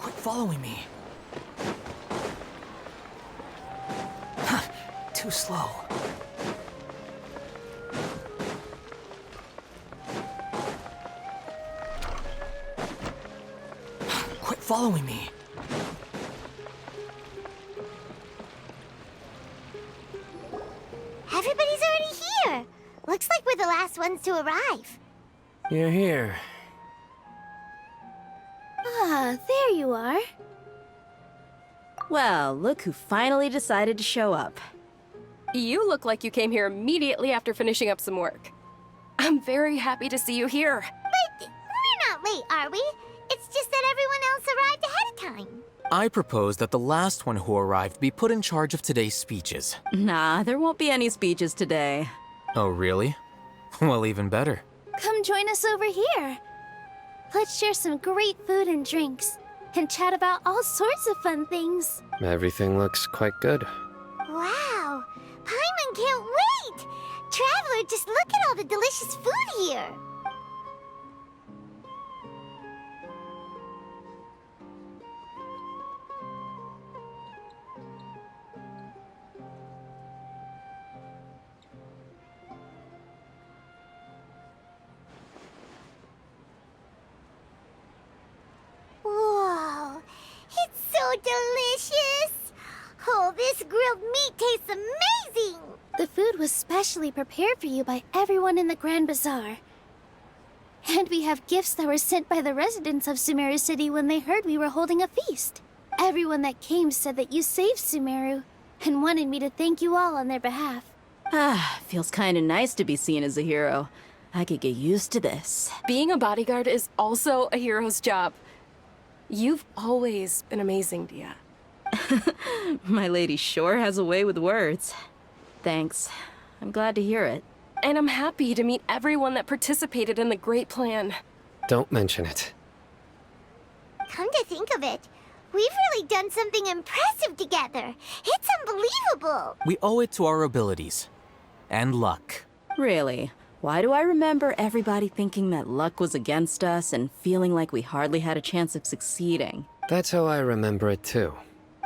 Quit following me. Too slow. Quit following me. Everybody's already here. Looks like we're the last ones to arrive. You're here. Ah, there you are. Well, look who finally decided to show up. You look like you came here immediately after finishing up some work. I'm very happy to see you here. But we're not late, are we? It's just that everyone else arrived ahead of time. I propose that the last one who arrived be put in charge of today's speeches. Nah, there won't be any speeches today. Oh, really? Well, even better. Come join us over here. Let's share some great food and drinks, and chat about all sorts of fun things. Everything looks quite good. Wow! Paimon can't wait! Traveler, just look at all the delicious food here! Whoa! It's so delicious! Oh, this grilled meat tastes amazing! The food was specially prepared for you by everyone in the Grand Bazaar. And we have gifts that were sent by the residents of Sumeru City when they heard we were holding a feast. Everyone that came said that you saved Sumeru, and wanted me to thank you all on their behalf. Ah, feels kinda nice to be seen as a hero. I could get used to this. Being a bodyguard is also a hero's job. You've always been amazing, Dia. My lady sure has a way with words. Thanks. I'm glad to hear it. And I'm happy to meet everyone that participated in the great plan. Don't mention it. Come to think of it, we've really done something impressive together. It's unbelievable! We owe it to our abilities. And luck. Really? Why do I remember everybody thinking that luck was against us and feeling like we hardly had a chance of succeeding? That's how I remember it too.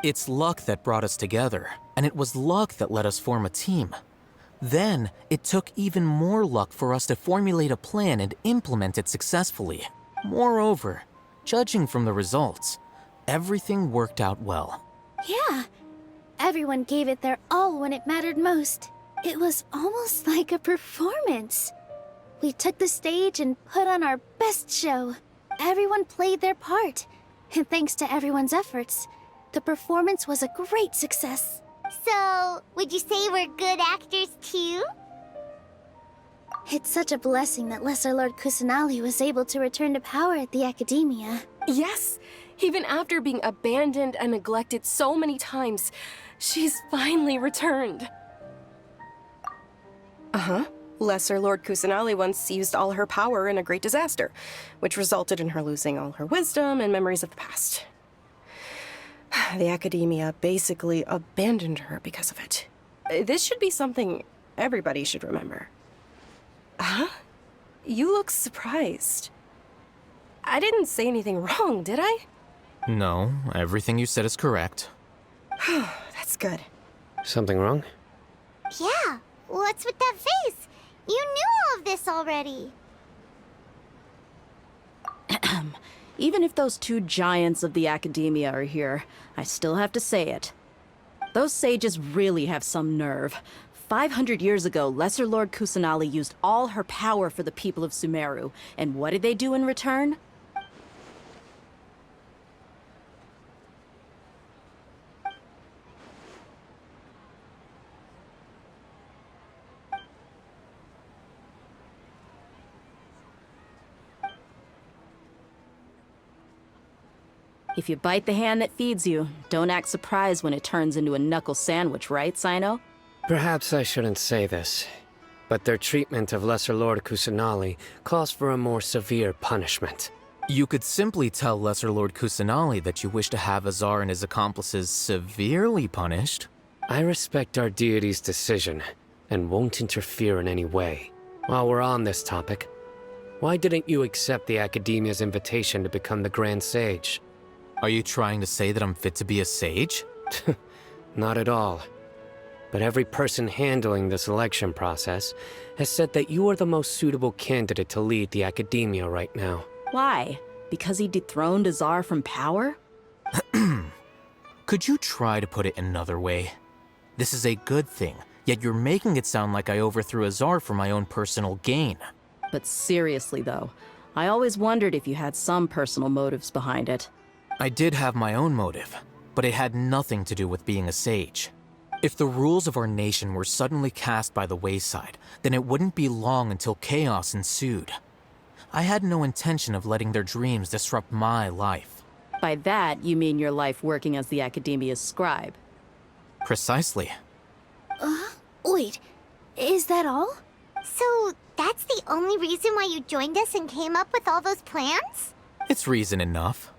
It's luck that brought us together, and it was luck that let us form a team. Then, it took even more luck for us to formulate a plan and implement it successfully. Moreover, judging from the results, everything worked out well. Yeah, everyone gave it their all when it mattered most. It was almost like a performance. We took the stage and put on our best show. Everyone played their part, and thanks to everyone's efforts, the performance was a great success. So, would you say we're good actors too? It's such a blessing that Lesser Lord Kusanali was able to return to power at the Academia. Yes, even after being abandoned and neglected so many times, she's finally returned. Uh-huh. Lesser Lord Kusanali once used all her power in a great disaster, which resulted in her losing all her wisdom and memories of the past. The Academia basically abandoned her because of it. This should be something everybody should remember. Huh? You look surprised. I didn't say anything wrong, did I? No, everything you said is correct. That's good. Something wrong? Yeah, what's with that face? You knew all of this already. Even if those two giants of the Academia are here, I still have to say it. Those sages really have some nerve. 500 years ago, Lesser Lord Kusanali used all her power for the people of Sumeru, and what did they do in return? If you bite the hand that feeds you, don't act surprised when it turns into a knuckle sandwich, right, Sino? Perhaps I shouldn't say this, but their treatment of Lesser Lord Kusanali calls for a more severe punishment. You could simply tell Lesser Lord Kusanali that you wish to have Azar and his accomplices severely punished. I respect our deity's decision, and won't interfere in any way. While we're on this topic, why didn't you accept the Academia's invitation to become the Grand Sage? Are you trying to say that I'm fit to be a sage? Not at all. But every person handling the selection process has said that you are the most suitable candidate to lead the academia right now. Why? Because he dethroned Azar from power? Could you try to put it another way? This is a good thing, yet you're making it sound like I overthrew Azar for my own personal gain. But seriously, though, I always wondered if you had some personal motives behind it. I did have my own motive, but it had nothing to do with being a sage. If the rules of our nation were suddenly cast by the wayside, then it wouldn't be long until chaos ensued. I had no intention of letting their dreams disrupt my life. By that, you mean your life working as the Academia's scribe. Precisely. Wait, is that all? So, that's the only reason why you joined us and came up with all those plans? It's reason enough.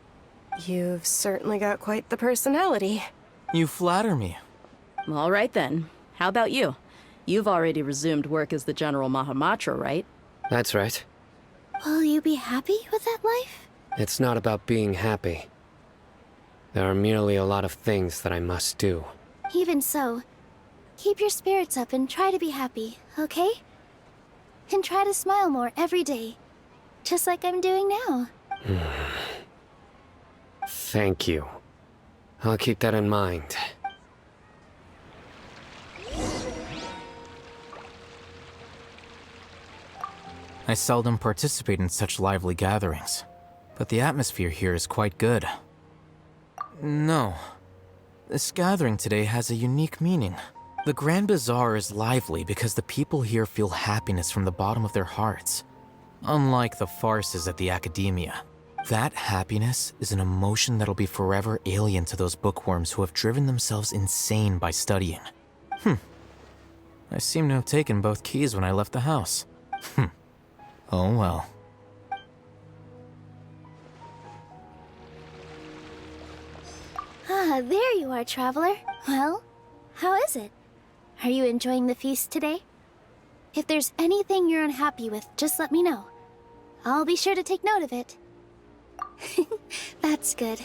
You've certainly got quite the personality. You flatter me. All right then. How about you? You've already resumed work as the General Mahamatra, right? That's right. Will you be happy with that life? It's not about being happy. There are merely a lot of things that I must do. Even so, keep your spirits up and try to be happy, okay? And try to smile more every day, just like I'm doing now. Thank you. I'll keep that in mind. I seldom participate in such lively gatherings, but the atmosphere here is quite good. No. This gathering today has a unique meaning. The Grand Bazaar is lively because the people here feel happiness from the bottom of their hearts. Unlike the farces at the Academia. That happiness is an emotion that'll be forever alien to those bookworms who have driven themselves insane by studying. I seem to have taken both keys when I left the house. Oh well. Ah, there you are, traveler. Well, how is it? Are you enjoying the feast today? If there's anything you're unhappy with, just let me know. I'll be sure to take note of it. That's good.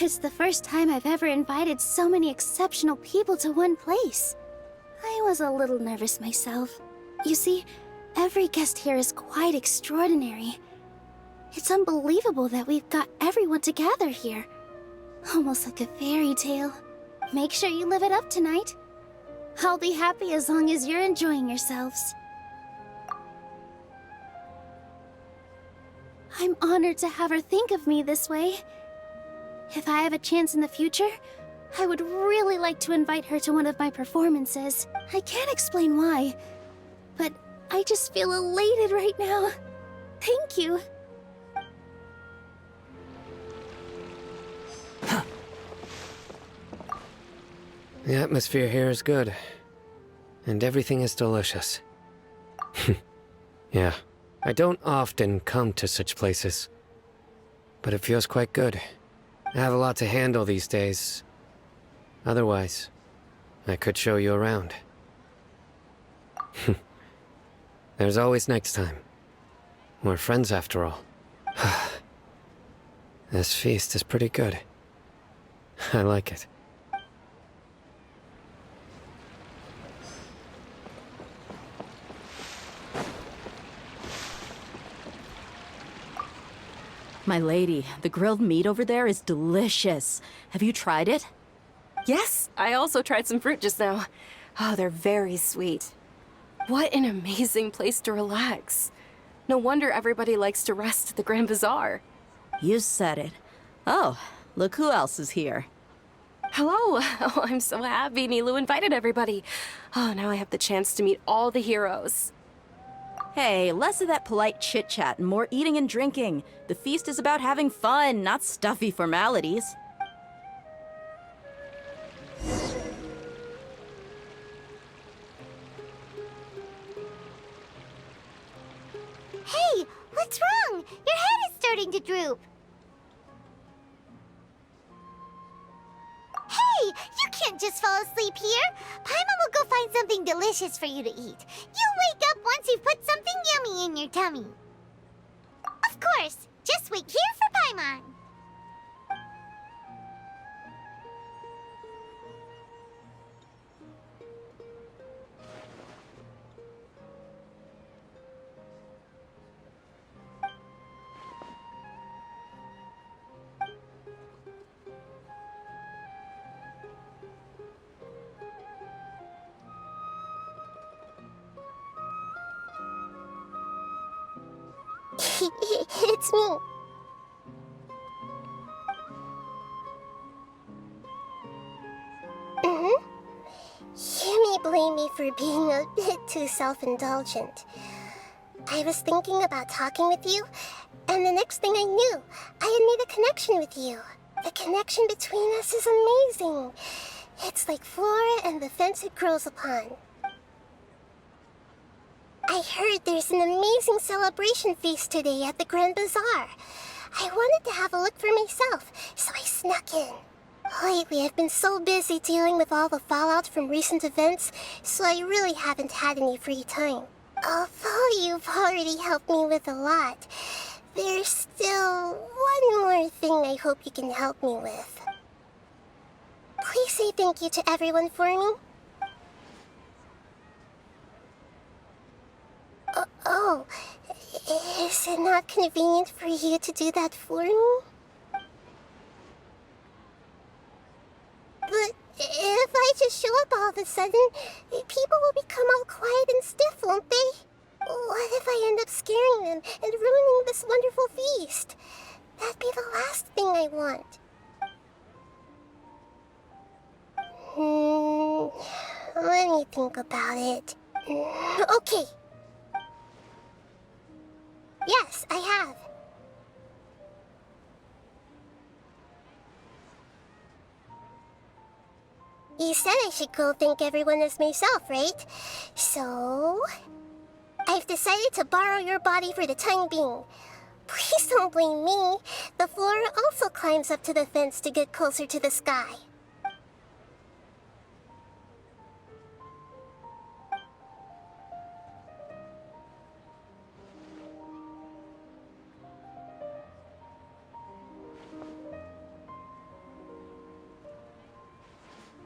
It's the first time I've ever invited so many exceptional people to one place. I was a little nervous myself. You see, every guest here is quite extraordinary. It's unbelievable that we've got everyone together here. Almost like a fairy tale. Make sure you live it up tonight. I'll be happy as long as you're enjoying yourselves. I'm honored to have her think of me this way. If I have a chance in the future, I would really like to invite her to one of my performances. I can't explain why, but I just feel elated right now. Thank you. The atmosphere here is good. And everything is delicious. Yeah, I don't often come to such places. But it feels quite good. I have a lot to handle these days. Otherwise, I could show you around. There's always next time. We're friends after all. This feast is pretty good. I like it. My lady, the grilled meat over there is delicious. Have you tried it? Yes, I also tried some fruit just now. Oh, they're very sweet. What an amazing place to relax. No wonder everybody likes to rest at the Grand Bazaar. You said it. Oh, look who else is here. Hello. Oh, I'm so happy Nilu invited everybody. Oh, now I have the chance to meet all the heroes. Hey, less of that polite chit-chat and more eating and drinking. The feast is about having fun, not stuffy formalities. Hey, what's wrong? Your head is starting to droop. Hey, you can't just fall asleep here. Paimon will go find something delicious for you to eat. You'll wake up once you've put something yummy in your tummy. Of course, just wait here for Paimon. It's me. You may blame me for being a bit too self-indulgent. I was thinking about talking with you, and the next thing I knew, I had made a connection with you. The connection between us is amazing. It's like flora and the fence it grows upon. I heard there's an amazing celebration feast today at the Grand Bazaar. I wanted to have a look for myself, so I snuck in. Lately, I've been so busy dealing with all the fallout from recent events, so I really haven't had any free time. Although you've already helped me with a lot, there's still one more thing I hope you can help me with. Please say thank you to everyone for me. Oh, is it not convenient for you to do that for me? But if I just show up all of a sudden, people will become all quiet and stiff, won't they? What if I end up scaring them and ruining this wonderful feast? That'd be the last thing I want. Let me think about it. Okay. Yes, I have. You said I should go thank everyone as myself, right? So... I've decided to borrow your body for the time being. Please don't blame me. The flora also climbs up to the fence to get closer to the sky.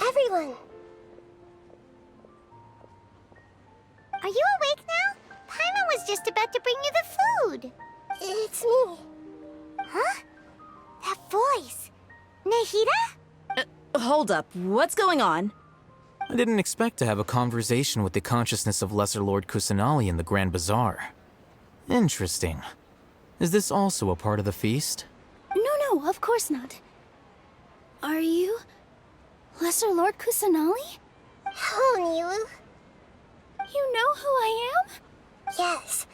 Everyone! Are you awake now? Paimon was just about to bring you the food. It's me. Huh? That voice. Nahida? Hold up, what's going on? I didn't expect to have a conversation with the consciousness of Lesser Lord Kusanali in the Grand Bazaar. Interesting. Is this also a part of the feast? No, of course not. Are you Lesser Lord Kusanali? Hello, Nilu. You know who I am? Yes,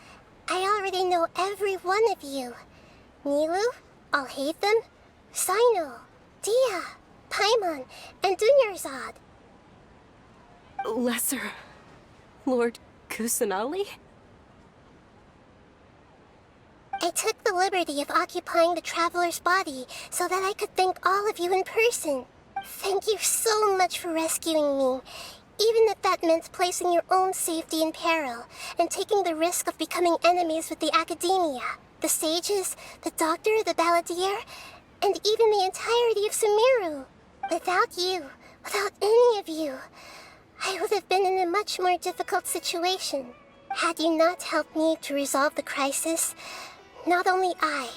I already know every one of you. Nilu, Alhaitham, Sino, Dia, Paimon, and Dunyarzad. Lesser Lord Kusanali? I took the liberty of occupying the traveler's body so that I could thank all of you in person. Thank you so much for rescuing me, even if that meant placing your own safety in peril and taking the risk of becoming enemies with the Academia, the sages, the doctor, the balladeer, and even the entirety of Sumeru. Without you, without any of you, I would have been in a much more difficult situation. Had you not helped me to resolve the crisis, not only I,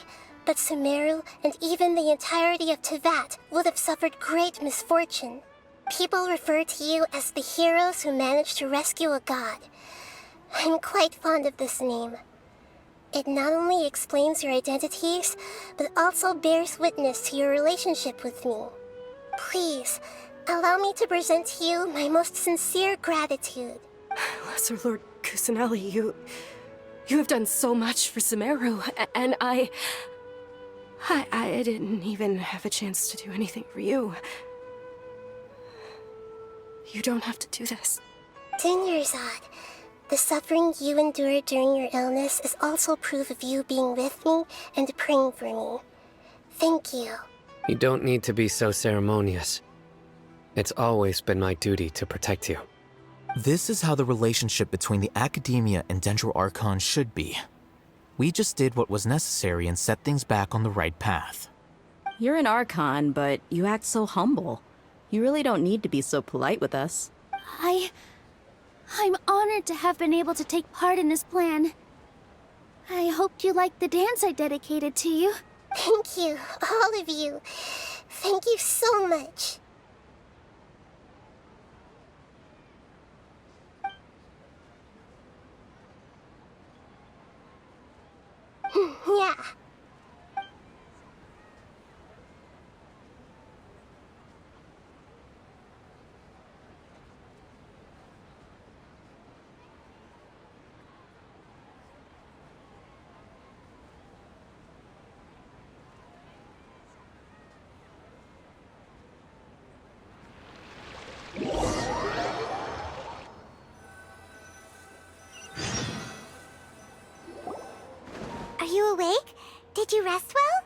but Sumeru and even the entirety of Teyvat would have suffered great misfortune. People refer to you as the heroes who managed to rescue a god. I'm quite fond of this name. It not only explains your identities, but also bears witness to your relationship with me. Please, allow me to present to you my most sincere gratitude. Lesser Lord Kusanali, you have done so much for Sumeru, and I didn't even have a chance to do anything for you. You don't have to do this. Dunyarzad, the suffering you endured during your illness is also proof of you being with me and praying for me. Thank you. You don't need to be so ceremonious. It's always been my duty to protect you. This is how the relationship between the Academia and Dendro Archon should be. We just did what was necessary and set things back on the right path. You're an Archon, but you act so humble. You really don't need to be so polite with us. I'm honored to have been able to take part in this plan. I hoped you liked the dance I dedicated to you. Thank you, all of you. Thank you so much. awake? Did you rest well?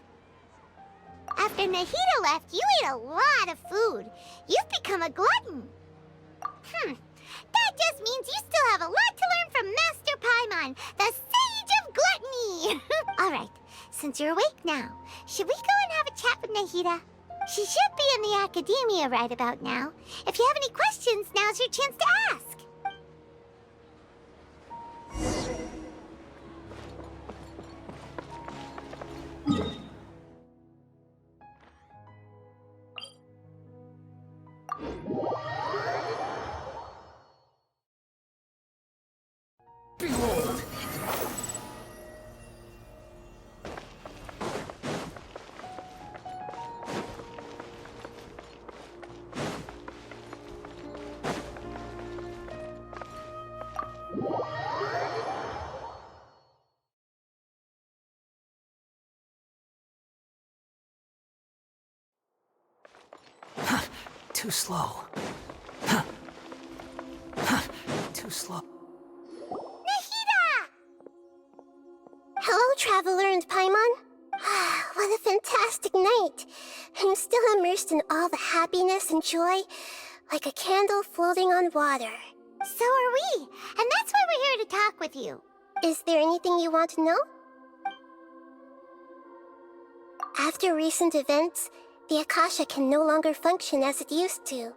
After Nahida left, you ate a lot of food. You've become a glutton. That just means you still have a lot to learn from Master Paimon, the Sage of Gluttony! Alright, since you're awake now, should we go and have a chat with Nahida? She should be in the academia right about now. If you have any questions, now's your chance to ask. Behold! Too slow. Too slow. Hello, Traveler and Paimon. What a fantastic night. I'm still immersed in all the happiness and joy, like a candle floating on water. So are we, and that's why we're here to talk with you. Is there anything you want to know? After recent events, the Akasha can no longer function as it used to.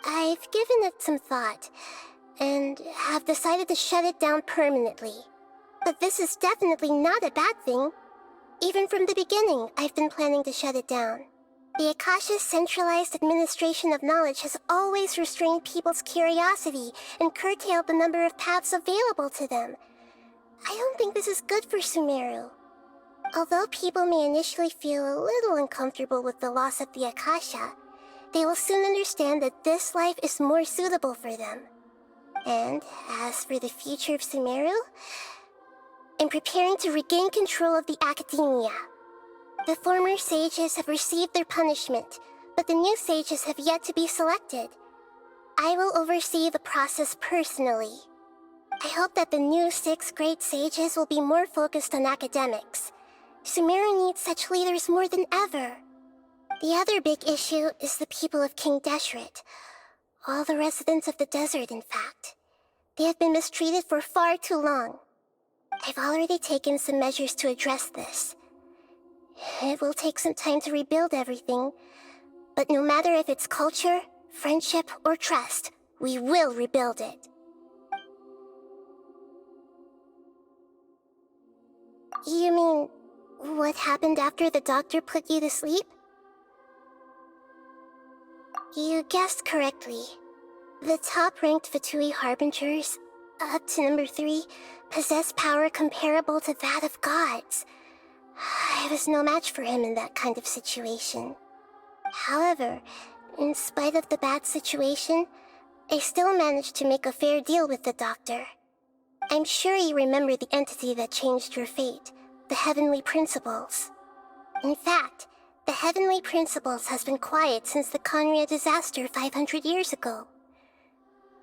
I've given it some thought, and have decided to shut it down permanently. But this is definitely not a bad thing. Even from the beginning, I've been planning to shut it down. The Akasha's centralized administration of knowledge has always restrained people's curiosity and curtailed the number of paths available to them. I don't think this is good for Sumeru. Although people may initially feel a little uncomfortable with the loss of the Akasha, they will soon understand that this life is more suitable for them. And as for the future of Sumeru, I'm preparing to regain control of the academia. The former sages have received their punishment, but the new sages have yet to be selected. I will oversee the process personally. I hope that the new 6 great sages will be more focused on academics. Sumeru needs such leaders more than ever. The other big issue is the people of King Deshret. All the residents of the desert, in fact. They have been mistreated for far too long. I've already taken some measures to address this. It will take some time to rebuild everything, but no matter if it's culture, friendship, or trust, we will rebuild it. You mean, what happened after the doctor put you to sleep? You guessed correctly. The top-ranked Fatui Harbingers, up to number 3, possess power comparable to that of gods. I was no match for him in that kind of situation. However, in spite of the bad situation, I still managed to make a fair deal with the doctor. I'm sure you remember the entity that changed your fate, the Heavenly Principles. In fact, the Heavenly Principles has been quiet since the Conria disaster 500 years ago.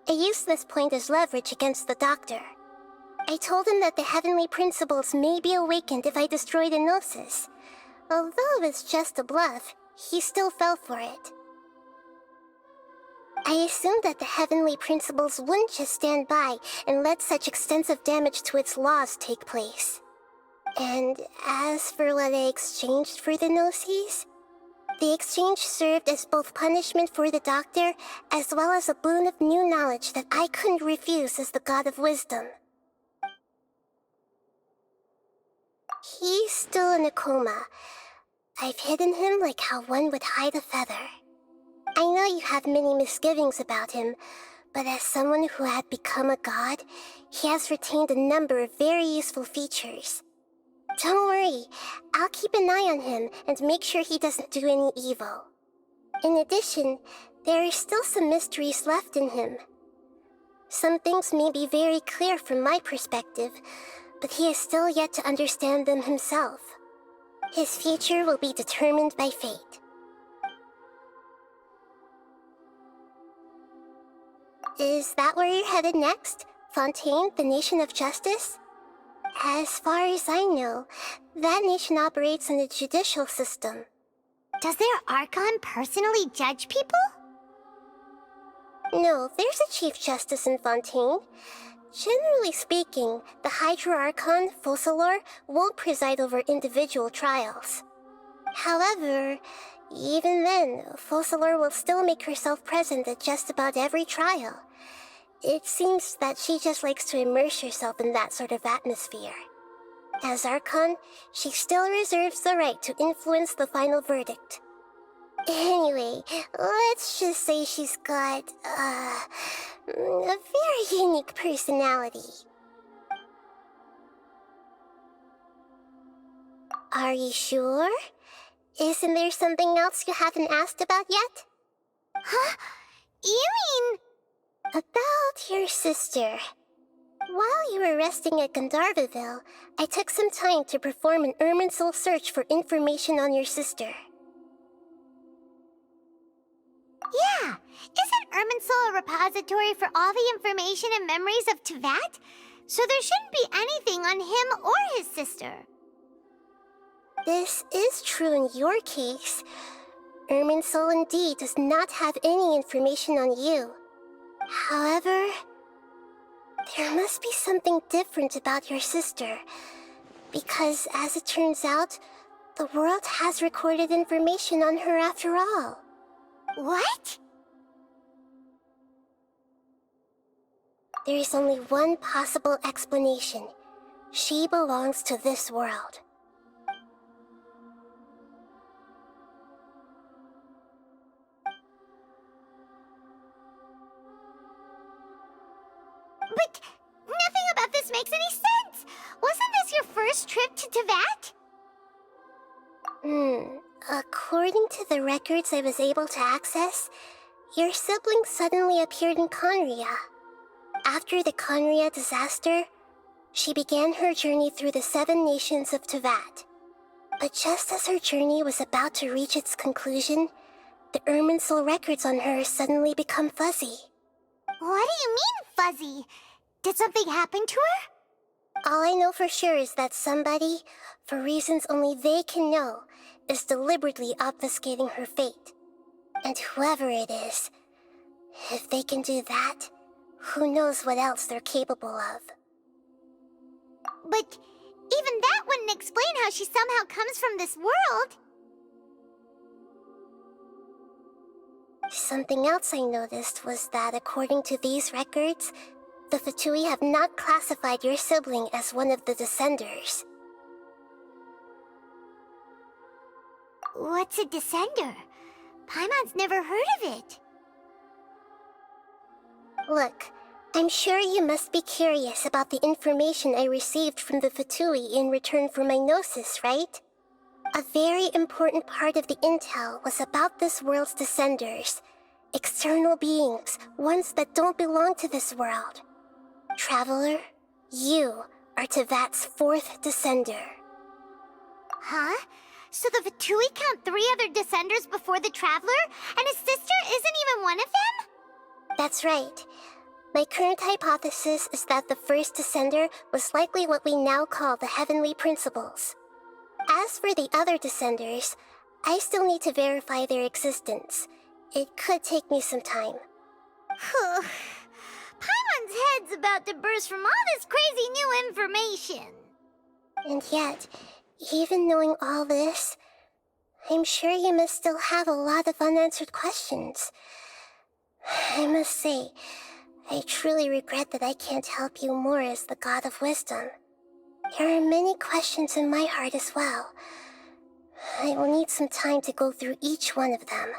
I used this point as leverage against the doctor. I told him that the Heavenly Principles may be awakened if I destroy the Gnosis. Although it's just a bluff, he still fell for it. I assumed that the Heavenly Principles wouldn't just stand by and let such extensive damage to its laws take place. And as for what I exchanged for the Gnosis, the exchange served as both punishment for the doctor as well as a boon of new knowledge that I couldn't refuse as the God of Wisdom. He's still in a coma. I've hidden him like how one would hide a feather. I know you have many misgivings about him, but as someone who had become a god, he has retained a number of very useful features. Don't worry, I'll keep an eye on him and make sure he doesn't do any evil. In addition, there are still some mysteries left in him. Some things may be very clear from my perspective, but he is still yet to understand them himself. His future will be determined by fate. Is that where you're headed next? Fontaine, the Nation of Justice? As far as I know, that nation operates on a judicial system. Does their Archon personally judge people? No, there's a Chief Justice in Fontaine. Generally speaking, the Hydra Archon, Focalor, won't preside over individual trials. However, even then, Focalor will still make herself present at just about every trial. It seems that she just likes to immerse herself in that sort of atmosphere. As Archon, she still reserves the right to influence the final verdict. Anyway, let's just say she's got, a very unique personality. Are you sure? Isn't there something else you haven't asked about yet? Huh? You mean... About your sister. While you were resting at Gandharvaville, I took some time to perform an Irminsul search for information on your sister. Yeah! Isn't Irminsul a repository for all the information and memories of Teyvat? So there shouldn't be anything on him or his sister. This is true in your case. Irminsul indeed does not have any information on you. However, there must be something different about your sister. Because, as it turns out, the world has recorded information on her after all. What? There is only one possible explanation. She belongs to this world. But nothing about this makes any sense! Wasn't this your first trip to Teyvat? According to the records I was able to access, your sibling suddenly appeared in Conria. After the Conria disaster, she began her journey through the 7 nations of Teyvat. But just as her journey was about to reach its conclusion, the Irminsul records on her suddenly become fuzzy. What do you mean, fuzzy? Did something happen to her? All I know for sure is that somebody, for reasons only they can know, is deliberately obfuscating her fate. And whoever it is, if they can do that, who knows what else they're capable of. But even that wouldn't explain how she somehow comes from this world. Something else I noticed was that according to these records, the Fatui have not classified your sibling as one of the Descenders. What's a Descender? Paimon's never heard of it. Look, I'm sure you must be curious about the information I received from the Fatui in return for my gnosis, right? A very important part of the intel was about this world's Descenders. External beings, ones that don't belong to this world. Traveler, you are Teyvat's 4th Descender. Huh? So the Fatui count 3 other Descenders before the Traveler, and his sister isn't even one of them? That's right. My current hypothesis is that the first Descender was likely what we now call the Heavenly Principles. As for the other Descenders, I still need to verify their existence. It could take me some time. Paimon's head's about to burst from all this crazy new information. And yet, even knowing all this, I'm sure you must still have a lot of unanswered questions. I must say, I truly regret that I can't help you more as the God of Wisdom. There are many questions in my heart as well. I will need some time to go through each one of them.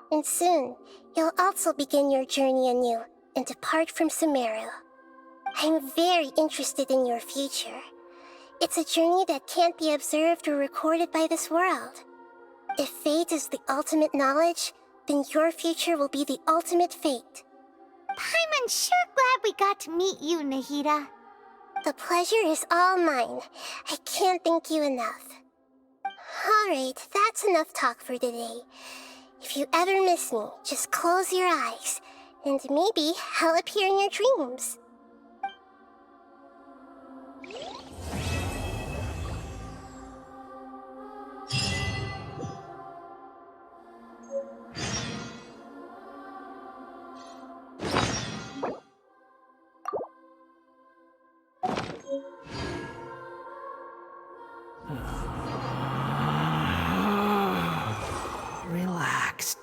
And soon, you'll also begin your journey anew and depart from Sumeru. I'm very interested in your future. It's a journey that can't be observed or recorded by this world. If fate is the ultimate knowledge, then your future will be the ultimate fate. Paimon's sure glad we got to meet you, Nahida. The pleasure is all mine. I can't thank you enough. Alright, that's enough talk for today. If you ever miss me, just close your eyes, And maybe I'll appear in your dreams. Relax.